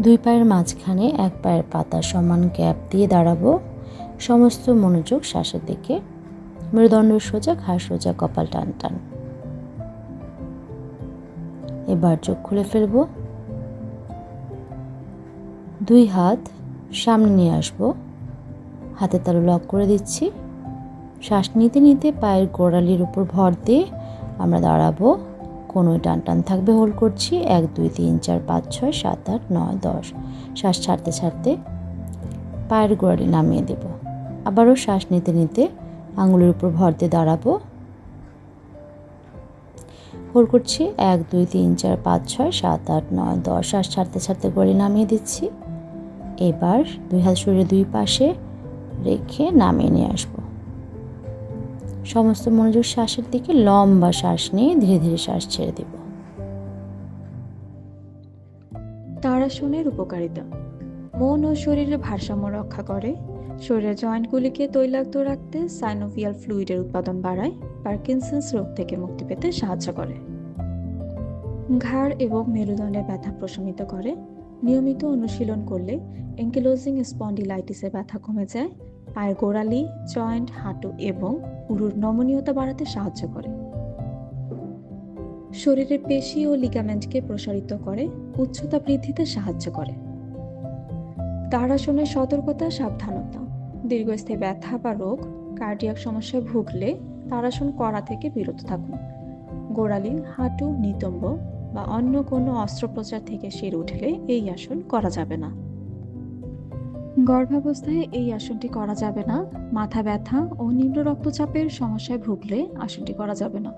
দুই পায়ের মাঝখানে এক পায়ের পাতা সমান গ্যাপ দিয়ে দাঁড়াবো। সমস্ত মনোযোগ শ্বাসের দিকে। মেরুদণ্ড সোজা, ঘাড় সোজা, কপাল টান টান। এবার চোখ খুলে ফেলবো। দুই হাত সামনে নিয়ে আসবো, হাতের তালু লক করে দিচ্ছি। শ্বাস নিতে নিতে পায়ের গোড়ালির উপর ভর দিয়ে আমরা দাঁড়াবো। কোনোই টান টান থাকবে, হোল্ড করছি। 1 2 3 4 5 6 7 8 9 10। শ্বাস ছাড়তে ছাড়তে পায়ের গোড়ালি নামিয়ে দেব। আবারও শ্বাস নিতে নিতে আঙুলের উপর ভর দিয়ে দাঁড়াবো, হোল্ড করছি। 1 2 3 4 5 6 7 8 9 10। শ্বাস ছাড়তে ছাড়তে গোড়ালি নামিয়ে দিচ্ছি। এবার দুই হাত শরীরের দুই পাশে রেখে নামিয়ে নিয়ে আসবো। সমস্ত মনোযোগ শ্বাসের দিকে। লম্বা শ্বাস নিয়ে ধীরে ধীরে শ্বাস ছেড়ে দেব। তাড়াসনের উপকারিতা: মন ও শরীরের ভারসাম্য রক্ষা করে, শরীরের জয়েন্টগুলিকে তৈলাক্ত রাখতে, সাইনোভিয়াল ফ্লুইডের উৎপাদন বাড়ায়, পার্কিনসন্স রোগ থেকে মুক্তি পেতে সাহায্য করে। ঘাড় এবং মেরুদণ্ডের ব্যথা প্রশমিত করে। নিয়মিত অনুশীলন করলে অ্যাঙ্কিলোজিং স্পন্ডিলাইটিসের ব্যথা কমে যায়। পায়ের গোড়ালি, জয়েন্ট, হাঁটু এবং উরুর নমনীয়তা বাড়াতে সাহায্য করে। শরীরের পেশি ও লিগামেন্টকে প্রসারিত করে, উচ্চতা বৃদ্ধিতে সাহায্য করে। তাড়াসনের সতর্কতা, সাবধানতা: দীর্ঘস্থায়ী ব্যথা বা রোগ, কার্ডিয়াক সমস্যায় ভুগলে তাড়াসন করা থেকে বিরত থাকুন। গোড়ালি, হাঁটু, নিতম্ব বা অন্য কোনো অস্ত্রোপচার থেকে শির উঠলে এই আসন করা যাবে না। গর্ভাবস্থায় এই আসনটি করা যাবে না। মাথা ব্যথা ও নিম্ন রক্তচাপের সমস্যায় ভুগলে আসনটি করা যাবে না।